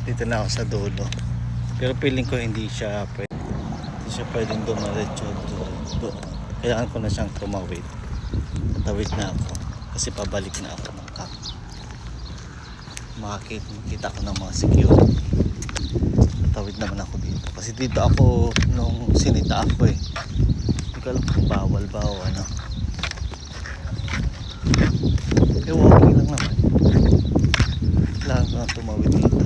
Dito na ako sa dulo. Pero feeling ko hindi siya pwedeng dumiretso doon. Kailangan ko na siyang tumawid. Tawid na ako kasi pabalik na ako ng camp. Makita ko ng mga security. Tawid naman ako dito kasi dito ako nung sinita ako eh. Hindi ko alam kung bawal ba o ano. Walking lang naman. Kailangan ko na tumawid dito.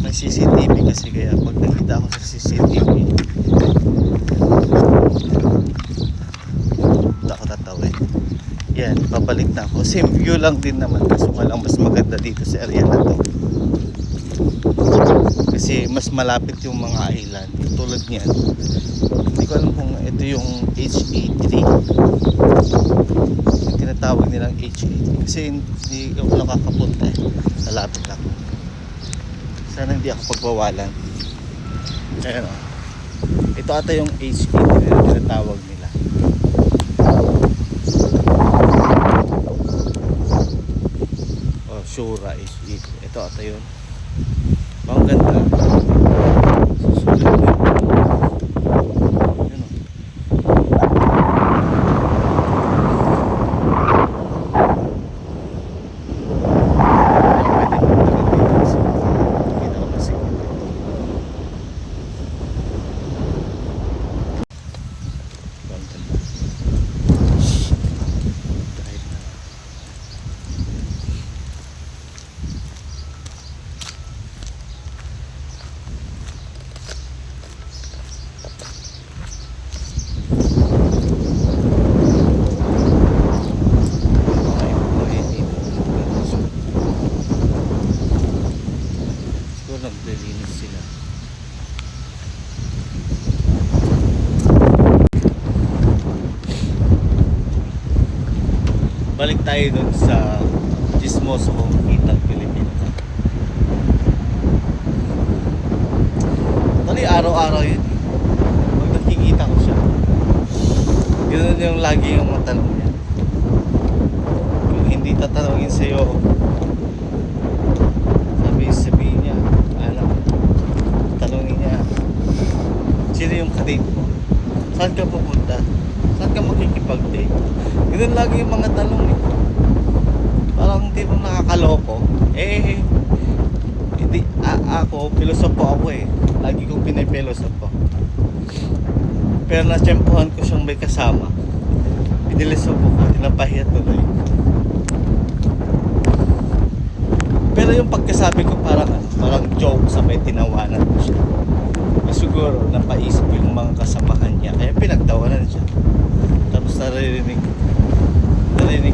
May CCTV kasi kaya pag nakita ako sa CCTV hindi ako tatawid. Yan, pabalik na ako. Same view lang din naman kaso nga lang mas maganda dito sa area na to kasi mas malapit yung mga island tulad niyan. Hindi ko alam kung ito yung HA3 yung tinatawag nilang HA3 kasi hindi ako nakakapunta eh. Malapit ako. Sana hindi ako pagbawalan. Ayan o. Ito ata yung HA3 na tinatawag nila. Oh, Shura HA3. Ito ata yun. Ang ganda. Susunod ko yun. Yun o. Naglilinis sila. Balik tayo dun sa Chismoso kong kitang Pilipinas. Actually araw-araw yun. Pag nakikita ko siya, ganoon yung lagi yung matanong niya. Kung hindi tatanungin sa'yo, sabihin niya, tanungin niya, sino yung kadate mo? Saan ka pupunta? Saan ka makikipag-date? Ganun lagi yung mga tanong eh. Parang hindi mo nakakaloko. Hindi, ako, pilosopo ako eh. Lagi kong pinipilosopo. Pero natsyempohan ko siyang may kasama. Pinilosopo ko, tinapahiya tuloy. Pero yung pagkasabi ko parang joke sa may tinawanan ko siya. Siguro napaisip yung mga kasamahan niya kaya pinagtawanan siya. Tapos narinig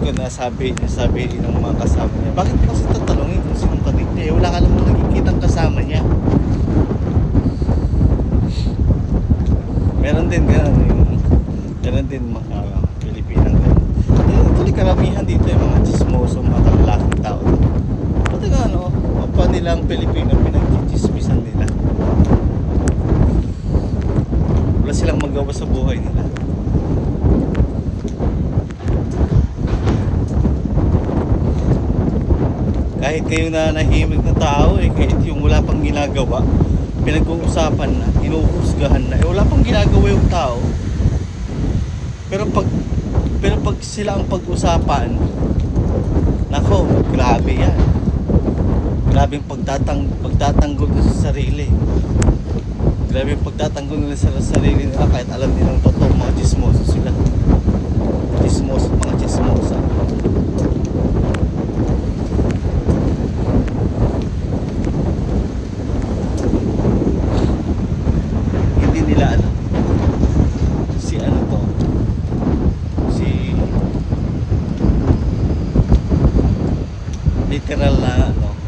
ko na sabi ng mga kasama niya, bakit mo kasi tatanungin kung sinong kadate niya? Wala ka namang nakikitang kasama niya. Meron din mga Pilipinang ganun. Actually karamihan dito yung mga chismoso, mga lalaking tao. Pati nga pa nilang Pilipino pinagchichismisan nila. Wala silang magawa sa buhay nila. Kahit kayo na nahimik na tao kahit yung wala pang ginagawa, pinag-uusapan na, inuhusgahan na, wala pang ginagawa yung tao. Pero pag sila ang pag-usapan, nako, grabe yan. Grabing pagtatanggol sa sarili. Grabing pagtatanggol nila sa sarili nila kahit alam nilang totoo, mga chismoso sila. Chismoso, mga chismosa. Hindi nila alam.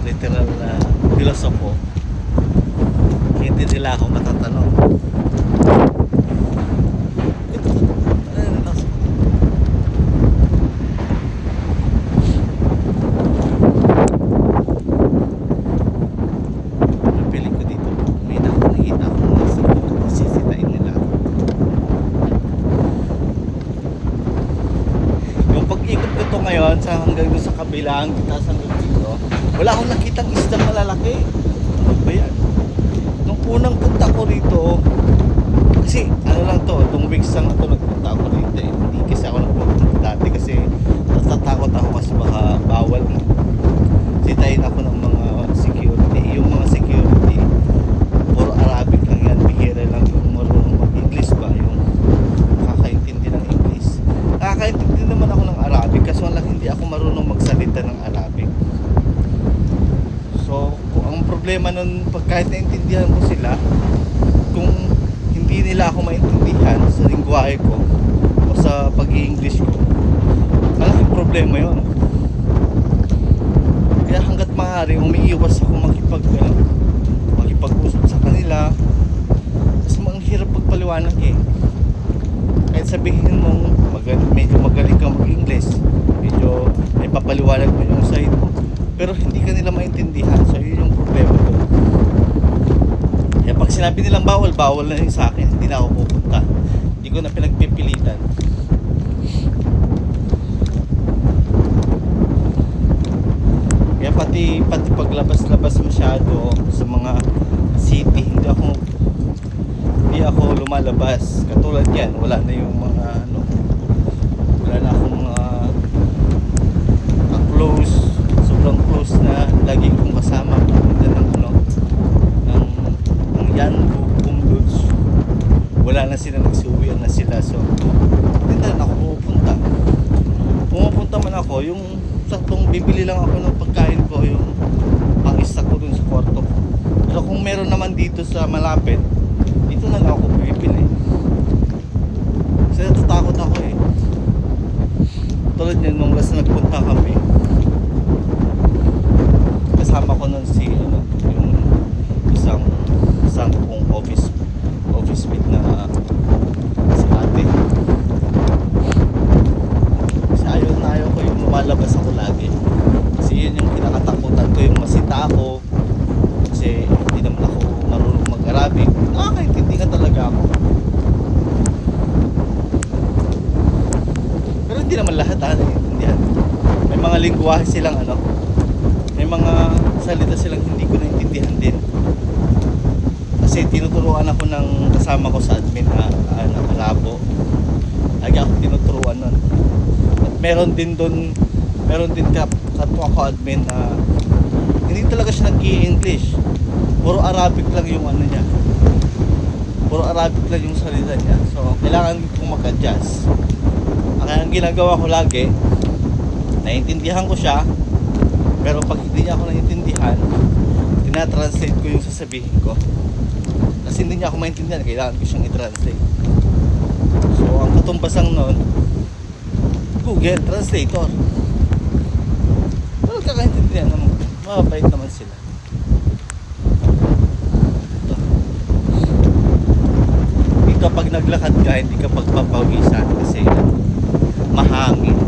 Literal na pilosopo. Hindi nila ako matatanong. Piling ko dito, may nakikita ako mga siguro sisitain nila. Yung pag-ikot ko to ngayon sa hanggang doon sa kabila kailangan kita sa dito. Wala akong nakitang isdang malalaki. Ano ba yan? Nung unang punta ko rito, kasi ano lang to, itong weeks lang ito nagpunta ako rito eh. Hindi kasi ako nagpunta dati kasi natatakot ako kasi baka bawal mo. Sitayin ako ng mga security. Yung mga security, puro Arabic lang yan. Bihira lang yung marunong mag-English ba? Yung nakakaintindi ng English. Nakakaintindi naman ako ng Arabic kasi lang hindi ako marunong magsalita ng Arabic. So, ang problema nun, pag kahit naintindihan ko sila, kung hindi nila ako maintindihan sa lingwahe ko o sa pag-i-English ko, malaking problema yon. Kaya hanggat maaari, umiiwas ako makipag-usap sa kanila kasi ang hirap pagpaliwanag eh. Kahit sabihin mong medyo magaling kang mag-English, medyo may papaliwanag mo yung side mo, pero hindi ka nila maintindihan. So yun yung problema ko. Kaya pag sinabi nilang bawal, bawal na yun sa akin. Hindi na ako pupunta. Hindi ko na pinagpipilitan. Kaya pati paglabas-labas masyado sa mga city, hindi ako lumalabas. Katulad yan, wala na yung mga wala na akong mga close, sobrang close na lagi kong kasama pupunta ng Yanbu, Bumduds. Wala na sila, nagsuwian na sila. So hindi na ako pumupunta man ako, yung saktong bibili lang ako ng pagkain ko, yung pang-stock ko dun sa kwarto. Pero kung meron naman dito sa malapit, dito na lang ako bibili. Kasi natatakot ako eh. Tulad yun, nung last nagpunta kami, kasama ko nun si yung isang kong office mate na si ate. Kasi ayaw ko yung lumalabas ako lagi. Kasi yun yung kinakatakutan ko, yung masita ako. Kasi hindi naman ako marunong mag-Arabic. Nakakaintindi ka talaga ako. Pero hindi naman lahat naiintindihan. May mga lingwahe silang may mga salita silang hindi ko naintindihan din. Kasi tinuturuan ako ng kasama ko sa admin na Malabo. Lagi ako tinuturuan nun. At meron din kapwa ko admin na hindi talaga siya nag-i-English. Puro Arabic lang yung niya. Puro Arabic lang yung salita niya. So, kailangan kong mag-adjust. Kaya ang ginagawa ko lagi, naiintindihan ko siya, pero pag hindi niya ako naiintindihan, tinatranslate ko yung sasabihin ko. Kasi hindi niya ako maintindihan, kailangan ko siyang i-translate. So, ang katumbasang nun, Google Translator. Pero kakaintindihan naman, mababait naman sila. Dito pag naglakad ka, hindi ka pagpapawisan kasi mahangin.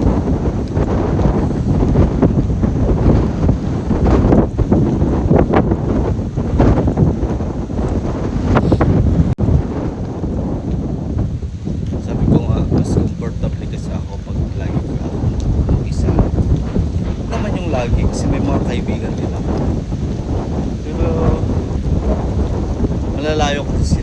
Lagi kasi may mga kaibigan din ako, pero malalayo kasi